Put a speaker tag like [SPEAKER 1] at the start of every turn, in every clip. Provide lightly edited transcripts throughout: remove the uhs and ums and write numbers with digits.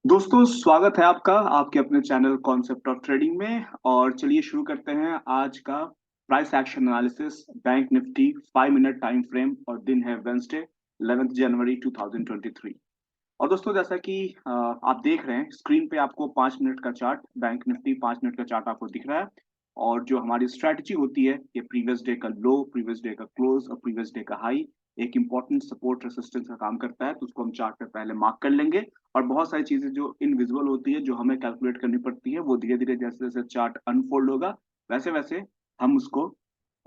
[SPEAKER 1] दोस्तों स्वागत है आपका आपके अपने चैनल कॉन्सेप्ट ऑफ ट्रेडिंग में। और चलिए शुरू करते हैं आज का price action analysis bank Nifty 5 minute time frame और दिन है वेंसडे 11 जनवरी 2023। और दोस्तों जैसा कि आप देख रहे हैं स्क्रीन पे आपको 5 मिनट का चार्ट बैंक निफ्टी 5 मिनट का चार्ट आपको दिख रहा है। और जो हमारी स्ट्रैटेजी होती है ये प्रीवियस डे का लो, प्रीवियस डे का क्लोज और प्रीवियस डे का हाई एक इंपॉर्टेंट सपोर्ट रेसिस्टेंस का काम करता है, तो उसको हम चार्ट पे पहले मार्क कर लेंगे। और बहुत सारी चीजें जो इनविजिबल होती है जो हमें कैलकुलेट करनी पड़ती है वो धीरे धीरे जैसे जैसे चार्ट अनफोल्ड होगा वैसे वैसे हम उसको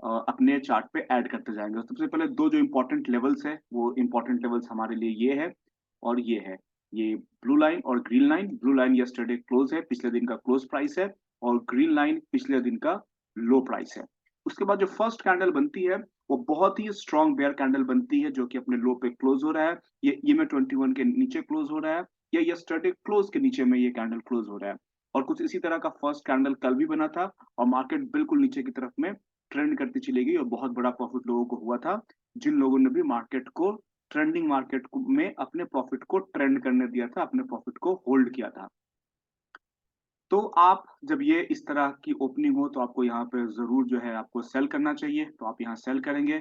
[SPEAKER 1] अपने चार्ट पे ऐड करते जाएंगे। सबसे पहले दो जो इम्पोर्टेंट लेवल्स है वो इम्पोर्टेंट लेवल्स हमारे लिए ये है और ये है, ये ब्लू लाइन और green line. Blue line yesterday close है, पिछले दिन का क्लोज प्राइस है। और ग्रीन लाइन पिछले दिन का लो प्राइस है। उसके बाद जो फर्स्ट कैंडल बनती है वो बहुत ही स्ट्रॉन्ग बेयर कैंडल बनती है जो कि अपने लो पे क्लोज हो रहा है। ये में 21 के नीचे क्लोज हो रहा है। या यस्टरडे क्लोज के नीचे में ये कैंडल क्लोज हो रहा है। और कुछ इसी तरह का फर्स्ट कैंडल कल भी बना था और मार्केट बिल्कुल नीचे की तरफ में ट्रेंड करती चली गई और बहुत बड़ा प्रॉफिट लोगों को हुआ था, जिन लोगों ने भी मार्केट को ट्रेंडिंग मार्केट में अपने प्रॉफिट को ट्रेंड करने दिया था, अपने प्रॉफिट को होल्ड किया था। तो आप जब ये इस तरह की ओपनिंग हो तो आपको यहाँ पे जरूर जो है आपको सेल करना चाहिए, तो आप यहाँ सेल करेंगे।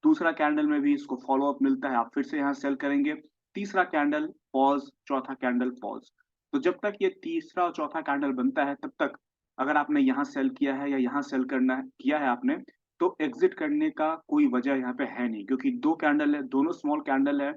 [SPEAKER 1] दूसरा कैंडल में भी इसको फॉलो अप मिलता है, आप फिर से यहाँ सेल करेंगे। तीसरा कैंडल पॉज, चौथा कैंडल पॉज। तो जब तक ये तीसरा और चौथा कैंडल बनता है तब तक अगर आपने यहाँ सेल किया है या यहाँ सेल करना है किया है आपने, तो एग्जिट करने का कोई वजह यहाँ पे है नहीं, क्योंकि दो कैंडल है, दोनों स्मॉल कैंडल है।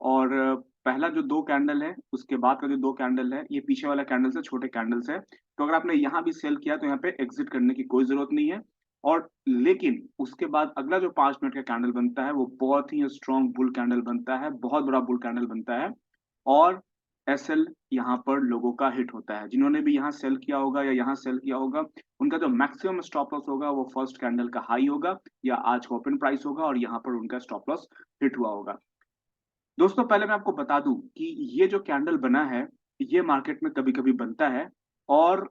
[SPEAKER 1] और पहला जो दो कैंडल है उसके बाद का जो दो कैंडल है ये पीछे वाला कैंडल से छोटे कैंडल्स है। तो अगर आपने यहाँ भी सेल किया तो यहाँ पे एग्जिट करने की कोई जरूरत नहीं है। और लेकिन उसके बाद अगला जो 5 मिनट का कैंडल बनता है वो बहुत ही स्ट्रॉन्ग बुल कैंडल बनता है, बहुत बड़ा बुल कैंडल बनता है। और एसएल यहाँ पर लोगों का हिट होता है, जिन्होंने भी यहाँ सेल किया होगा या यहाँ सेल किया होगा उनका जो मैक्सिमम स्टॉप लॉस होगा वो फर्स्ट कैंडल का हाई होगा या आज का ओपन प्राइस होगा और यहाँ पर उनका स्टॉप लॉस हिट हुआ होगा। दोस्तों पहले मैं आपको बता दूं कि ये जो कैंडल बना है ये मार्केट में कभी कभी बनता है। और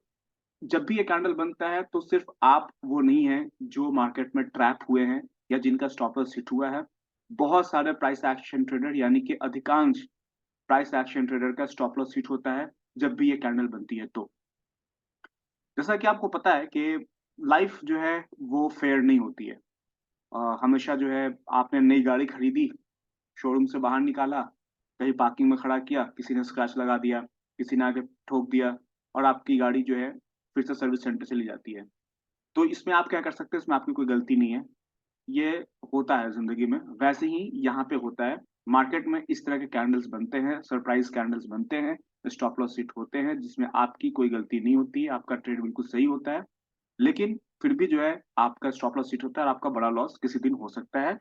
[SPEAKER 1] जब भी ये कैंडल बनता है तो सिर्फ आप वो नहीं है जो मार्केट में ट्रैप हुए हैं या जिनका स्टॉप लॉस हिट हुआ है। बहुत सारे प्राइस एक्शन ट्रेडर यानी कि अधिकांश प्राइस एक्शन ट्रेडर का स्टॉप लॉस हिट होता है जब भी ये कैंडल बनती है। तो जैसा कि आपको पता है कि लाइफ जो है वो फेयर नहीं होती है। हमेशा जो है आपने नई गाड़ी खरीदी, शोरूम से बाहर निकाला, कहीं पार्किंग में खड़ा किया, किसी ने स्क्रैच लगा दिया, किसी ने आके ठोक दिया और आपकी गाड़ी जो है फिर से सर्विस सेंटर चली जाती है। तो इसमें आप क्या कर सकते हैं, इसमें आपकी कोई गलती नहीं है। ये होता है जिंदगी में, वैसे ही यहाँ पे होता है। मार्केट में इस तरह के कैंडल्स बनते हैं, सरप्राइज कैंडल्स बनते हैं, स्टॉप लॉस हिट होते हैं जिसमें आपकी कोई गलती नहीं होती है, आपका ट्रेड बिल्कुल सही होता है। लेकिन फिर भी जो है आपका स्टॉप लॉस हिट होता है और आपका बड़ा लॉस किसी दिन हो सकता है।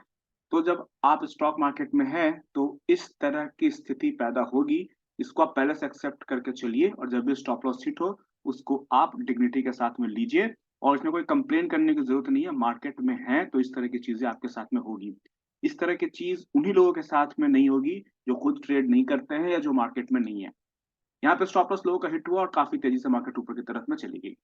[SPEAKER 1] तो जब आप स्टॉक मार्केट में हैं तो इस तरह की स्थिति पैदा होगी, इसको आप पहले से एक्सेप्ट करके चलिए और जब भी स्टॉप लॉस हिट हो उसको आप डिग्निटी के साथ में लीजिए। और इसमें कोई कंप्लेन करने की जरूरत नहीं है, मार्केट में है तो इस तरह की चीजें आपके साथ में होगी। इस तरह की चीज उन्हीं लोगों के साथ में नहीं होगी जो खुद ट्रेड नहीं करते हैं या जो मार्केट में नहीं है। यहाँ पे स्टॉप लॉस लोगों का हिट हुआ और काफी तेजी से मार्केट ऊपर की तरफ में चली गई।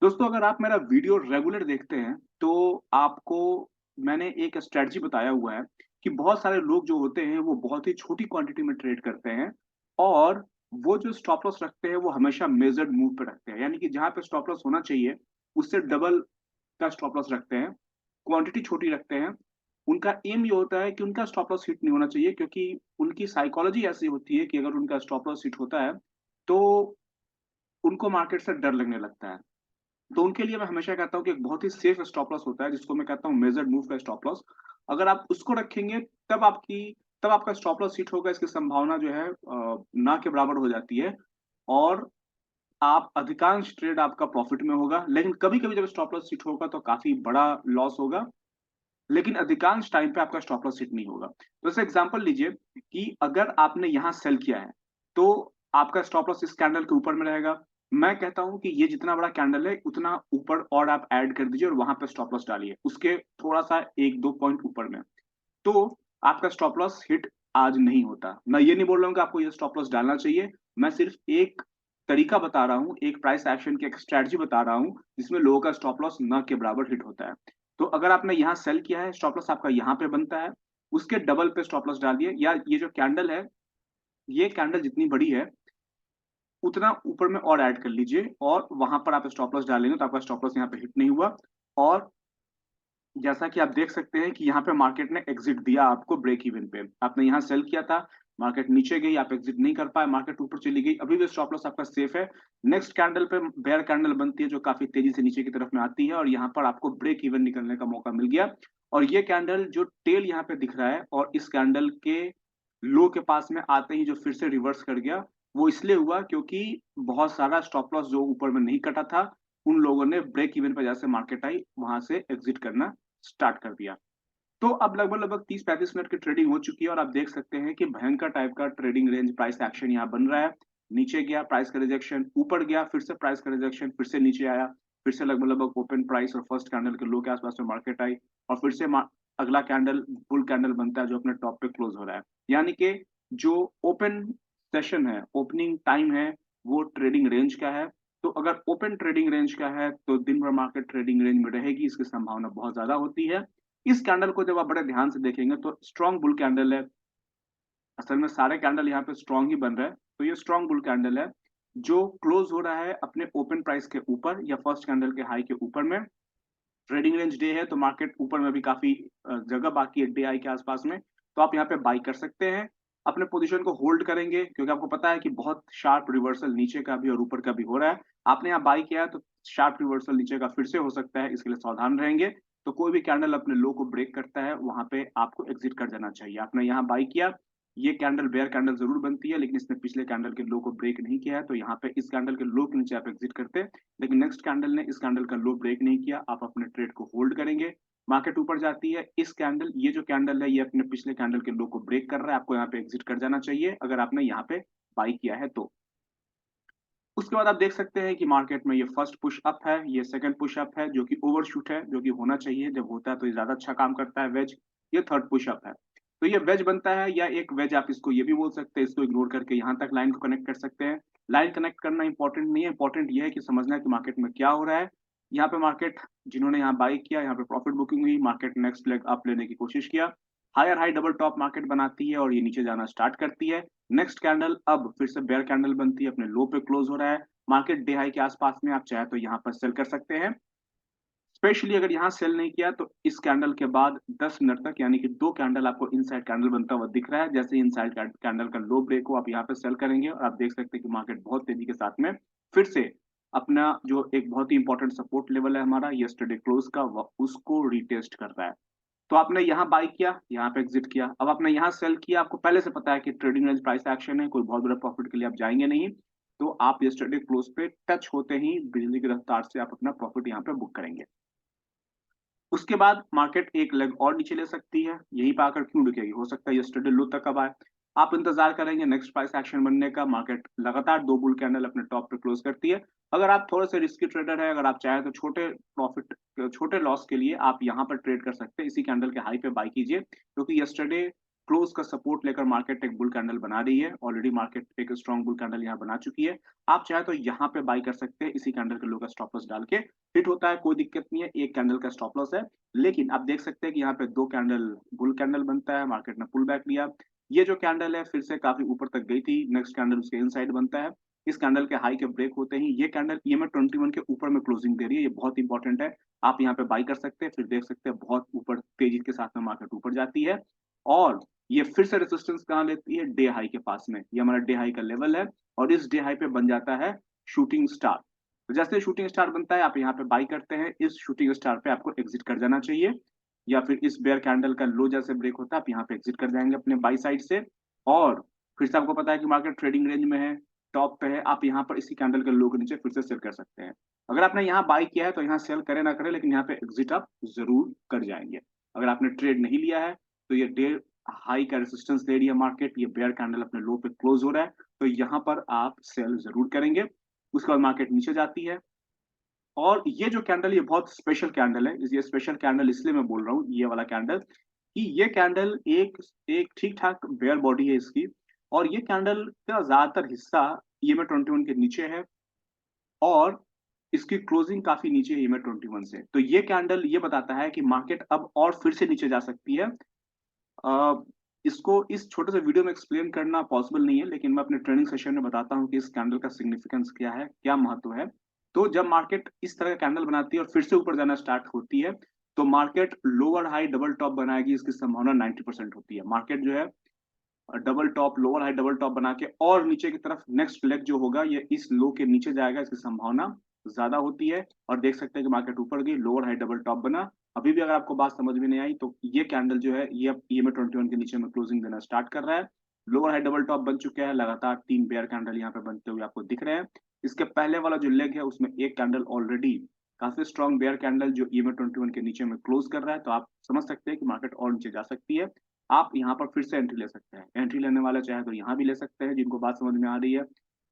[SPEAKER 1] दोस्तों अगर आप मेरा वीडियो रेगुलर देखते हैं तो आपको मैंने एक स्ट्रेटजी बताया हुआ है कि बहुत सारे लोग जो होते हैं वो बहुत ही छोटी क्वांटिटी में ट्रेड करते हैं और वो जो स्टॉप लॉस रखते हैं वो हमेशा मेजर्ड मूव पे रखते हैं, यानी कि जहां पे स्टॉप लॉस होना चाहिए उससे डबल का स्टॉप लॉस रखते हैं, क्वांटिटी छोटी रखते हैं। उनका एम ये होता है कि उनका स्टॉप लॉस हिट नहीं होना चाहिए, क्योंकि उनकी साइकोलॉजी ऐसी होती है कि अगर उनका स्टॉप लॉस हिट होता है तो उनको मार्केट से डर लगने लगता है। तो उनके लिए मैं हमेशा कहता हूँ कि एक बहुत ही सेफ स्टॉप लॉस होता है जिसको मैं कहता हूँ मेजर्ड मूव का स्टॉप लॉस। अगर आप उसको रखेंगे तब आपकी तब आपका स्टॉप लॉस हिट होगा, इसकी संभावना जो है ना के बराबर हो जाती है। और आप अधिकांश ट्रेड आपका प्रॉफिट में होगा, लेकिन कभी कभी जब स्टॉप लॉस हिट होगा तो काफी बड़ा लॉस होगा। लेकिन अधिकांश टाइम पे आपका स्टॉप लॉस हिट नहीं होगा। तो जैसे एग्जांपल लीजिए कि अगर आपने यहाँ सेल किया है तो आपका स्टॉप लॉस इस कैंडल के ऊपर में रहेगा। मैं कहता हूं कि ये जितना बड़ा कैंडल है उतना ऊपर और आप ऐड कर दीजिए और वहां पे स्टॉप लॉस डालिए उसके थोड़ा सा एक दो पॉइंट ऊपर में। तो आपका स्टॉप लॉस हिट आज नहीं होता। मैं ये नहीं बोल रहा हूँ कि आपको ये स्टॉप लॉस डालना चाहिए, मैं सिर्फ एक तरीका बता रहा हूँ, एक प्राइस एक्शन की एक स्ट्रेटजी बता रहा हूँ जिसमें लोगों का स्टॉप लॉस न के बराबर हिट होता है। तो अगर आपने यहाँ सेल किया है, स्टॉप लॉस आपका यहाँ पे बनता है, उसके डबल पे स्टॉप लॉस डालिए। या ये जो कैंडल है, ये कैंडल जितनी बड़ी है उतना ऊपर में और ऐड कर लीजिए और वहां पर आप स्टॉप लॉस डालेंगे तो आपका स्टॉप लॉस यहाँ पे हिट नहीं हुआ। और जैसा कि आप देख सकते हैं कि यहाँ पे मार्केट ने एग्जिट दिया आपको ब्रेक इवन पे, आपने यहाँ सेल किया था, मार्केट नीचे गई, आप एग्जिट नहीं कर पाए, मार्केट ऊपर चली गई, अभी भी स्टॉप लॉस आपका सेफ है। नेक्स्ट कैंडल पे बेयर कैंडल बनती है जो काफी तेजी से नीचे की तरफ में आती है और यहाँ पर आपको ब्रेक इवन निकलने का मौका मिल गया। और ये कैंडल जो टेल यहाँ पे दिख रहा है और इस कैंडल के लो के पास में आते ही जो फिर से रिवर्स कर गया, वो इसलिए हुआ क्योंकि बहुत सारा स्टॉप लॉस जो ऊपर में नहीं कटा था, उन लोगों ने ब्रेक इवन पे जैसे मार्केट आई वहां से एग्जिट करना स्टार्ट कर दिया। तो अब लगभग लगभग 30-35 मिनट की ट्रेडिंग हो चुकी है और आप देख सकते हैं कि भयंकर टाइप का ट्रेडिंग रेंज प्राइस एक्शन यहाँ बन रहा है। नीचे गया प्राइस का रिजेक्शन, ऊपर गया फिर से प्राइस का रिजेक्शन, फिर से नीचे आया, फिर से लगभग लगभग ओपन प्राइस और फर्स्ट कैंडल के लो के आसपास में मार्केट आई और फिर से अगला कैंडल बुल कैंडल बनता है जो अपने टॉप पे क्लोज हो रहा है। यानी कि जो ओपन सेशन है, ओपनिंग टाइम है, वो ट्रेडिंग रेंज का है। तो अगर ओपन ट्रेडिंग रेंज का है तो दिन भर मार्केट ट्रेडिंग रेंज में रहेगी, इसकी संभावना बहुत ज्यादा होती है। इस कैंडल को जब आप बड़े ध्यान से देखेंगे तो स्ट्रॉन्ग बुल कैंडल है। असल में सारे कैंडल यहाँ पे स्ट्रॉन्ग ही बन रहे हैं, तो ये स्ट्रॉन्ग बुल कैंडल है जो क्लोज हो रहा है अपने ओपन प्राइस के ऊपर या फर्स्ट कैंडल के हाई के ऊपर में। ट्रेडिंग रेंज डे है तो मार्केट ऊपर में भी काफी जगह बाकी है डे आई के आसपास में, तो आप यहाँ पे बाई कर सकते हैं। अपने पोजीशन को होल्ड करेंगे क्योंकि आपको पता है कि बहुत शार्प रिवर्सल नीचे का भी और ऊपर का भी हो रहा है। आपने यहाँ बाई किया है तो शार्प रिवर्सल नीचे का फिर से हो सकता है, इसके लिए सावधान रहेंगे। तो कोई भी कैंडल अपने लो को ब्रेक करता है वहां पे आपको एग्जिट कर जाना चाहिए। आपने यहाँ बाई किया, ये कैंडल बेयर कैंडल जरूर बनती है लेकिन इसने पिछले कैंडल के लो को ब्रेक नहीं किया है, तो यहाँ पे इस कैंडल के लो के नीचे आप एग्जिट करते हैं। लेकिन नेक्स्ट कैंडल ने इस कैंडल का लो ब्रेक नहीं किया, आप अपने ट्रेड को होल्ड करेंगे। मार्केट ऊपर जाती है, इस कैंडल ये जो कैंडल है ये अपने पिछले कैंडल के लो को ब्रेक कर रहा है, आपको यहाँ पे एग्जिट कर जाना चाहिए अगर आपने यहाँ पे बाई किया है तो। उसके बाद आप देख सकते हैं कि मार्केट में ये फर्स्ट पुश अप है, ये सेकंड पुश अप है जो कि ओवरशूट है, जो कि होना चाहिए, जब होता है तो ये ज्यादा अच्छा काम करता है वेज। ये थर्ड पुश अप है, तो ये वेज बनता है या एक वेज आप इसको ये भी बोल सकते हैं, इसको इग्नोर करके यहाँ तक लाइन को कनेक्ट कर सकते हैं। लाइन कनेक्ट करना इंपॉर्टेंट नहीं है, इंपॉर्टेंट ये है कि समझना है कि मार्केट में क्या हो रहा है। यहाँ पे मार्केट जिन्होंने यहाँ बाई किया, यहाँ पे प्रॉफिट बुकिंग हुई, मार्केट नेक्स्ट लेग अप लेने की कोशिश किया, higher high double top market बनाती है और ये नीचे जाना स्टार्ट करती है। नेक्स्ट कैंडल अब फिर से बेयर कैंडल बनती है, अपने लो पे क्लोज हो रहा है, मार्केट डे हाई के आसपास में, आप चाहे तो यहाँ पर सेल कर सकते हैं। स्पेशली अगर यहाँ सेल नहीं किया तो इस कैंडल के बाद 10 मिनट तक, यानी कि दो कैंडल आपको इनसाइड कैंडल बनता हुआ दिख रहा है, जैसे ही इनसाइड कैंडल का लो ब्रेक हो आप यहाँ पे सेल करेंगे और आप देख सकते हैं कि मार्केट बहुत तेजी के साथ में फिर से अपना जो एक बहुत ही इंपॉर्टेंट सपोर्ट लेवल है हमारा यस्टरडे क्लोज का, उसको रिटेस्ट कर रहा है। तो आपने यहाँ बाई किया, यहाँ पे एग्जिट किया, अब आपने यहाँ सेल किया, आपको पहले से पता है कि ट्रेडिंग रेंज प्राइस एक्शन है, कोई बहुत बड़ा प्रॉफिट के लिए आप जाएंगे नहीं, तो आप यस्टरडे क्लोज पे टच होते ही बिजली की रफ्तार से आप अपना प्रॉफिट यहाँ पे बुक करेंगे। उसके बाद मार्केट एक लेग और नीचे ले सकती है, यहीं पर आकर क्यों रुकेगी, हो सकता है यस्टरडे लो तक अब आए। आप इंतजार करेंगे नेक्स्ट प्राइस एक्शन बनने का, मार्केट लगातार दो बुल कैंडल अपने टॉप पे क्लोज करती है। अगर आप थोड़े से रिस्की ट्रेडर है, अगर आप चाहे तो छोटे प्रॉफिट छोटे लॉस के लिए आप यहाँ पर ट्रेड कर सकते हैं, इसी कैंडल के हाई पे बाई कीजिए क्योंकि यस्टरडे क्लोज का सपोर्ट लेकर मार्केट एक बुल कैंडल बना रही है, ऑलरेडी मार्केट एक स्ट्रॉन्ग बुल कैंडल यहाँ बना चुकी है। आप चाहे तो यहाँ पे बाई कर सकते हैं इसी कैंडल के लो का स्टॉप लॉस डाल के, हिट होता है कोई दिक्कत नहीं है, एक कैंडल का स्टॉप लॉस है। लेकिन आप देख सकते हैं कि यहाँ पे दो कैंडल बुल कैंडल बनता है, मार्केट ने पुल बैक लिया, ये जो कैंडल है फिर से काफी ऊपर तक गई थी, नेक्स्ट कैंडल उसके इनसाइड बनता है। इस कैंडल के हाई के ब्रेक होते ही ये कैंडल EMA 21 के ऊपर में क्लोजिंग दे रही है, ये बहुत इंपॉर्टेंट है। आप यहाँ पे बाई कर सकते हैं, फिर देख सकते हैं बहुत ऊपर तेजी के साथ में मार्केट ऊपर जाती है और ये फिर से रेजिस्टेंस कहाँ लेती है, डे हाई के पास में, ये हमारा डे हाई का लेवल है और इस डे हाई पे बन जाता है शूटिंग स्टार। तो जैसे शूटिंग स्टार बनता है आप यहाँ पे बाई करते हैं, इस शूटिंग स्टार पे आपको एग्जिट कर जाना चाहिए, या फिर इस बेयर कैंडल का लो जैसे ब्रेक होता है आप यहाँ पे एग्जिट कर जाएंगे अपने बाई साइड से। और फिर से आपको पता है कि मार्केट ट्रेडिंग रेंज में है, टॉप पे है, आप यहाँ पर इसी कैंडल के लो के नीचे फिर से सेल कर सकते हैं। अगर आपने यहाँ बाई किया है तो यहाँ सेल करे ना करे लेकिन यहाँ पे एग्जिट आप जरूर कर जाएंगे। अगर आपने ट्रेड नहीं लिया है तो ये डे हाई का रेजिस्टेंस दे रही है मार्केट, ये बेयर कैंडल अपने लो पे क्लोज हो रहा है, तो यहाँ पर आप सेल जरूर करेंगे। उसके बाद मार्केट नीचे जाती है और ये जो कैंडल ये बहुत स्पेशल कैंडल है, ये स्पेशल कैंडल इसलिए मैं बोल रहा हूँ ये वाला कैंडल कि ये कैंडल एक एक ठीक ठाक बेयर बॉडी है इसकी, और ये कैंडल का ज्यादातर हिस्सा EMA 21 के नीचे है और इसकी क्लोजिंग काफी नीचे है EMA 21 से, तो ये कैंडल ये बताता है कि मार्केट अब और फिर से नीचे जा सकती है। इसको इस छोटे से वीडियो में एक्सप्लेन करना पॉसिबल नहीं है, लेकिन मैं अपने ट्रेनिंग सेशन में बताता हूँ कि इस कैंडल का सिग्निफिकेंस क्या है, क्या महत्व है। तो जब मार्केट इस तरह का कैंडल बनाती है और फिर से ऊपर जाना स्टार्ट होती है, तो market lower high double top बनाएगी, इसकी संभावना 90% होती है। मार्केट जो है double top, lower high double top बना के और नीचे की तरफ नेक्स्ट लेग जो होगा ये इस लो के नीचे जाएगा, इसकी संभावना ज्यादा होती है। और देख सकते हैं कि मार्केट ऊपर गई, लोअर हाई डबल टॉप बना। अभी भी अगर आपको बात समझ में नहीं आई तो ये कैंडल जो है ये अब ईएमए 21 के नीचे में क्लोजिंग देना स्टार्ट कर रहा है। लोअर हाई डबल टॉप बन चुके हैं, लगातार 3 बेयर कैंडल यहाँ पे बनते हुए आपको दिख रहे हैं। इसके पहले वाला जो लेग है उसमें एक कैंडल ऑलरेडी काफी स्ट्रॉन्ग बेयर कैंडल जो ईएमए 21 के नीचे में क्लोज कर रहा है, तो आप समझ सकते हैं कि मार्केट और नीचे जा सकती है। आप यहाँ पर फिर से एंट्री ले सकते हैं। एंट्री लेने वाला चाहे तो यहाँ भी ले सकते हैं, जिनको बात समझ में आ रही है।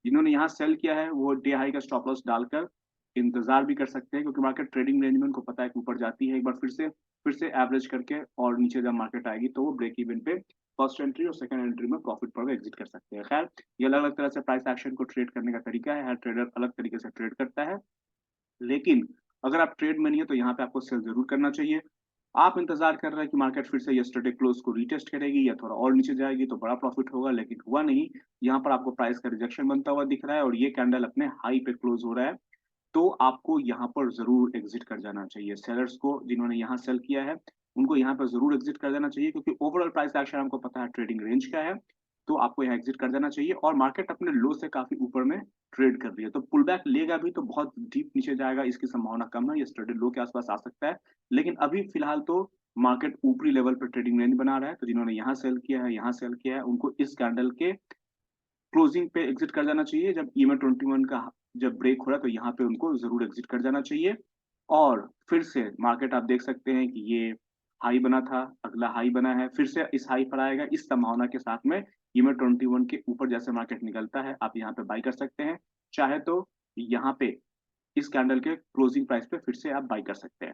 [SPEAKER 1] जिन्होंने यहाँ सेल किया है वो डे हाई का स्टॉप लॉस डालकर इंतजार भी कर सकते हैं, क्योंकि मार्केट ट्रेडिंग रेंज में उनको पता है कि ऊपर जाती है, एक बार फिर से एवरेज करके और नीचे जब मार्केट आएगी तो वो ब्रेक इवन पे फर्स्ट एंट्री और सेकंड एंट्री में प्रॉफिट पर एग्जिट कर सकते हैं। खैर, ये अलग अलग तरह से प्राइस एक्शन को ट्रेड करने का तरीका है, हर ट्रेडर अलग तरीके से ट्रेड करता है। लेकिन अगर आप ट्रेड में नहीं है तो यहाँ पे आपको सेल जरूर करना चाहिए। आप इंतजार कर रहे हैं कि मार्केट फिर से यस्टरडे क्लोज को रीटेस्ट करेगी या थोड़ा और नीचे जाएगी तो बड़ा प्रॉफिट होगा, लेकिन हुआ नहीं। यहाँ पर आपको प्राइस का रिजेक्शन बनता हुआ दिख रहा है और ये कैंडल अपने हाई पे क्लोज हो रहा है। तो आपको यहाँ पर ज़रूर एग्ज़िट कर जाना चाहिए। सेलर्स को जिन्होंने यहाँ सेल किया है, उनको यहाँ पर ज़रूर एग्ज़िट कर देना चाहिए, क्योंकि ओवरऑल प्राइस एक्शन हमको पता है ट्रेडिंग रेंज का है। तो आपको यहाँ एग्ज़िट कर देना चाहिए और मार्केट अपने लो से काफ़ी ऊपर में ट्रेड कर रही है। तो पुल बैक लेगा भी तो बहुत डीप नीचे जाएगा, इसकी संभावना कम है। यस्टरडे लो के आस-पास आ सकता है। लेकिन अभी फ़िलहाल तो मार्केट ऊपरी लेवल पर ट्रेडिंग रेंज बना रहा है। तो जिन्होंने यहाँ सेल किया है, यहाँ सेल किया है, उनको इस कैंडल के क्लोजिंग पे एग्जिट कर जाना चाहिए। जब ईएमए 21 का जब ब्रेक हो रहा है तो यहाँ पे उनको ज़रूर एग्जिट कर जाना चाहिए। और फिर से मार्केट आप देख सकते हैं कि ये हाई बना था, अगला हाई बना है, फिर से इस हाई पर आएगा। इस संभावना के साथ में ईएमए 21 के ऊपर जैसे मार्केट निकलता है, आप यहाँ पे बाय कर सकते हैं। चाहे तो यहाँ पे इस कैंडल के क्लोजिंग प्राइस पे फिर से आप बाय कर सकते हैं।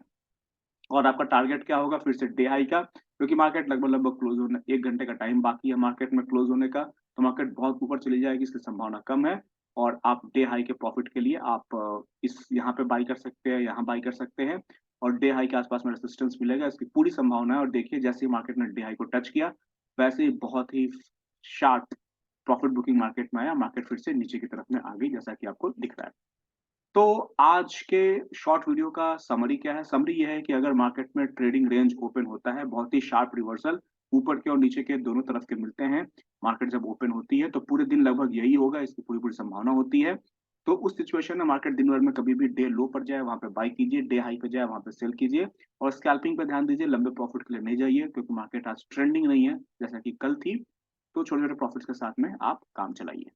[SPEAKER 1] और आपका टारगेट क्या होगा फिर से डे हाई का, क्योंकि मार्केट लगभग-लगभग क्लोज़ होने 1 घंटे का टाइम बाकी है मार्केट में क्लोज़ होने का, तो मार्केट बहुत ऊपर चली जाएगी, इसकी संभावना कम है। और आप डे हाई के प्रॉफिट के लिए आप इस यहाँ पे बाय कर सकते हैं, यहाँ बाय कर सकते हैं और डे हाई के आस-पास में रेजिस्टेंस मिलेगा, इसकी पूरी संभावना है। और देखिए जैसे ही मार्केट ने डे हाई को टच किया, वैसे ही बहुत ही शार्प प्रॉफिट बुकिंग मार्केट में आया, मार्केट फिर से नीचे की तरफ में आ गई, जैसा कि आपको दिख रहा है। तो आज के शॉर्ट वीडियो का समरी क्या है? समरी ये है कि अगर मार्केट में ट्रेडिंग रेंज ओपन होता है, बहुत ही शार्प रिवर्सल ऊपर के और नीचे के दोनों तरफ के मिलते हैं। मार्केट जब ओपन होती है तो पूरे दिन लगभग यही होगा, इसकी पूरी-पूरी संभावना होती है। तो उस सिचुएशन में मार्केट दिन भर में कभी भी डे लो पर जाए वहाँ पे बाय कीजिए, डे हाई पे जाए वहाँ पे सेल कीजिए और स्कैल्पिंग पे ध्यान दीजिए, लंबे प्रॉफिट के लिए नहीं जाइए, क्योंकि मार्केट आज ट्रेंडिंग नहीं है जैसा कि कल थी। तो छोटे-छोटे प्रॉफिट्स के साथ में आप काम चलाइए।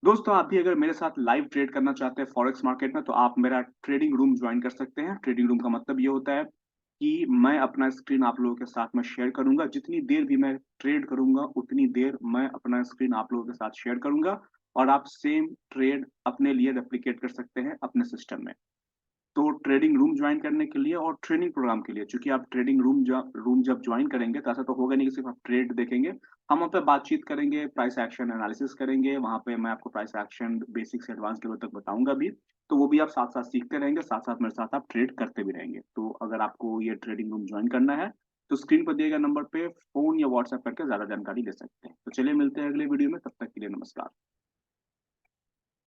[SPEAKER 1] दोस्तों, आप भी अगर मेरे साथ लाइव ट्रेड करना चाहते हैं फॉरेक्स मार्केट में, तो आप मेरा ट्रेडिंग रूम जॉइन कर सकते हैं। ट्रेडिंग रूम का मतलब ये होता है कि मैं अपना स्क्रीन आप लोगों के साथ में शेयर करूँगा। जितनी देर भी मैं ट्रेड करूँगा, उतनी देर मैं अपना स्क्रीन आप लोगों के साथ शेयर करूँगा और आप सेम ट्रेड अपने लिए रेप्लिकेट कर सकते हैं अपने सिस्टम में। तो ट्रेडिंग रूम जॉइन करने के लिए और ट्रेनिंग प्रोग्राम के लिए, चूँकि आप ट्रेडिंग रूम जब जॉइन करेंगे तो ऐसा तो होगा नहीं कि सिर्फ़ आप ट्रेड देखेंगे। हम वहाँ पे बातचीत करेंगे, प्राइस एक्शन एनालिसिस करेंगे, वहाँ पे मैं आपको प्राइस एक्शन बेसिक से एडवांस लेवल तक बताऊँगा भी। तो वो भी आप साथ-साथ सीखते रहेंगे, साथ-साथ मेरे साथ आप ट्रेड करते भी रहेंगे। तो अगर आपको ये ट्रेडिंग रूम जॉइन करना है, तो स्क्रीन पर दिए गए नंबर पे फ़ोन या व्हाट्सएप करके ज़्यादा जानकारी ले सकते हैं। तो चलिए मिलते हैं अगले वीडियो में, तब तक के लिए नमस्कार।